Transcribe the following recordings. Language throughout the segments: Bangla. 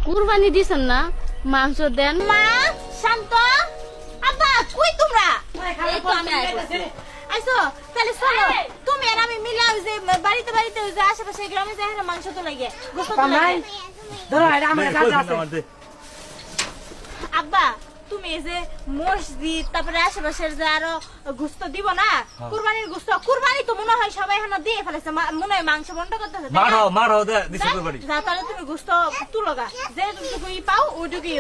কুরবানি দিছেন না, মাংস দেন। মা শান্ত, আব্বা কই তোমরা? এই তো আমি আইছো, তাহলে চলো তুমি আর আমি মিলা ওই যে বাড়িতে বাড়িতে ওই যে আশেপাশে গ্রামে যাই না মাংস তো লাগে গোস্ত তো লাগে। ধরো এটা আমার কাছে আছে। আব্বা তুমি এই যে মসজিদ তারপরে আশেপাশের যে আরো গোস্ত দিব না, কুরবানির গোস্ত, কুরবানি তো মনে হয় সবাই এখন দিয়ে ফেলেছে, মনে হয় মাংস বন্ধ করতেছে। মারো দিছে কুরবানি। যা তাহলে তুমি গোস্ত তুলগা, যে যতটুকুই পাও ওইটুকুই।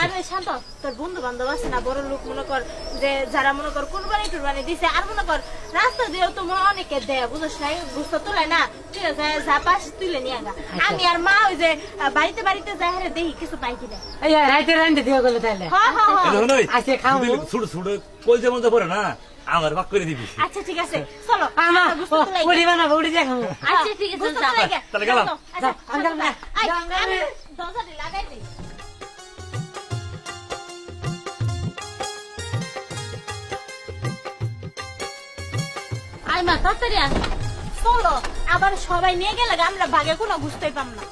আর শান্ত, তোর বন্ধু বান্ধব আছে না বড় লোক, মনে কর যে যারা মনে কর কুরবানি টুরবানি দিছে, আর মনে কর রাস্তা দিয়েও তো অনেকে দেয়, বুঝছ নাই, গোস্ত তুলে না, তুই যা পাস তুলে নিয়ে গা। আমি আর মা ওই যে বাড়িতে বাড়িতে যাই হারে দেখি কিছু পাই কিনা। এই রাইতে রাইতে দিও গেলে তাহলে। আচ্ছা খাও। ছোট ছোট কই যেমন পড়ে না আমার ভাগ করে দিবি। আচ্ছা ঠিক আছে চলো আমার গোস্ত তুলাই। উড়ি বানাবো, উড়ি দেখাবো। আচ্ছা ঠিক আছে তাহলে গেলাম। দরজাটি লাগাই দিই। আই মা তাড়াতাড়ি আস। চলো আবার সবাই নিয়ে গেলে আমরা ভাগে কোনো বুঝতেই পাম না।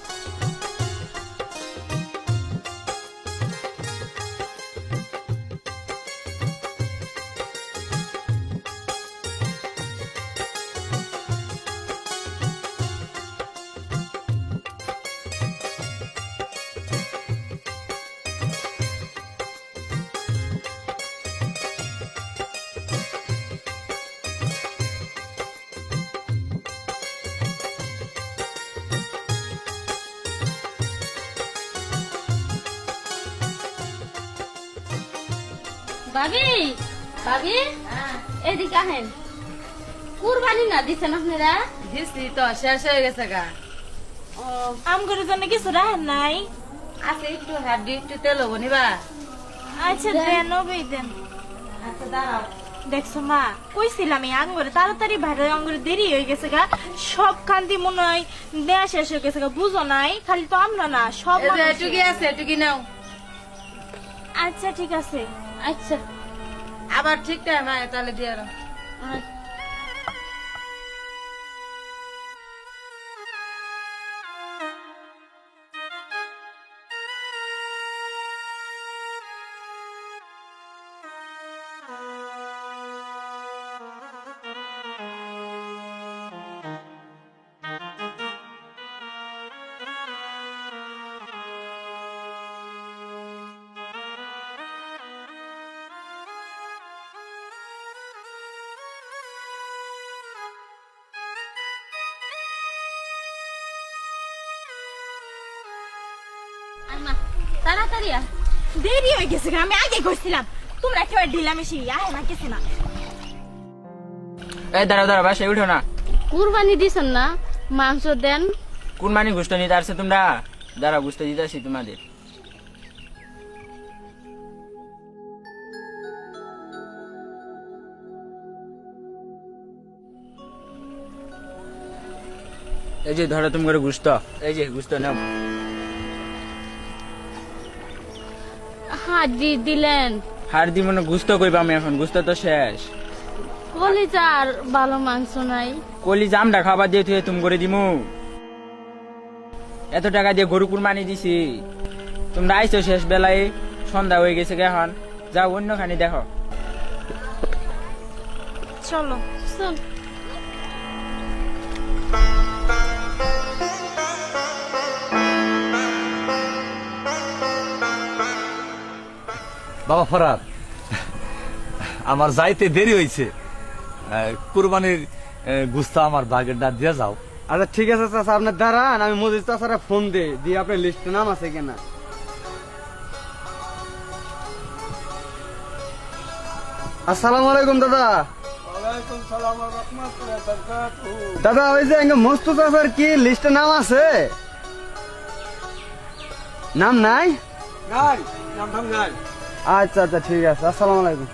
ভাবি, ভাবি এদিকে আহেন। কুরবানি না দিছেন আপনারা? দিছি তো, শেষ হয়ে গেছে গা। ও আমগরের জন্য কিছু রাখেন নাই? আছে একটু হাড্ডি, একটু তেল হবো নিবা। আচ্ছা দেন, ওই দেন। আচ্ছা দাঁড়াও। দেখছো মা, কইছিলাম এই আঙ্গুরে তাড়াতাড়ি বাইরে, আঙ্গুরে দেরি হয়ে গেছে গা, সব কান্দি মনে হয় দেয়া শেষ হয়ে গেছে গা, বুঝো নাই? খালি তো আমরা না, সব এই যে মানুষই। এটুকি আছে, এটুকি নাও। আচ্ছা ঠিক আছে। আচ্ছা। আবার ঠিক টাইম হয় তাহলে দিয়ে দাও। আই মা তাড়াতাড়ি আস। দেরি হয়ে গেছে গা, আমি আগে কইছিলাম। তোমরা একেবারে ঢিলামিশি আয় না কিছু না। এই দাঁড়াও দাঁড়াও, বাসায় উঠো না। কুরবানি দিছেন না, মাংস দেন। কোন মানে গুস্ত নিতে আসছে তোমরা? দাঁড়াও, গুস্ত দিতে আসি তোমাদের। এই যে ধরো তুমি করে গুস্ত, এই যে গুস্ত নাও। হাড্ডি দিলেন। হার দি মনে গুস্ত কইবা আমি এখন, গুস্ত তো শেষ। কলিজার ভালো মাংস নাই। কলি জামটা খাবার দিয়ে তুই তুমি করে দিমু? এত টাকা দিয়ে গরু কুরবানি দিছি, তোমরা আইছো শেষ বেলায়, সন্ধ্যা হয়ে গেছে গে এখন। যাও অন্য খানি দেখো। চলো চল। বাবা ফরাদ, আমার যাইতে দেরি হয়েছে, কুরবানির গুস্তা আমার বাগের ডাক দিয়ে যাও। আচ্ছা ঠিক আছে চাচা, আপনার দাঁড়ান, আমি মজিদ চাচারা ফোন দিয়ে আপনার লিস্টে নাম আছে কিনা। আসসালামু আলাইকুম দাদা। দাদা ওই যে মস্তু চাচার কি লিস্টে নাম আছে? নাম নাই? আচ্ছা আচ্ছা ঠিক আছে, আসসালামু আলাইকুম।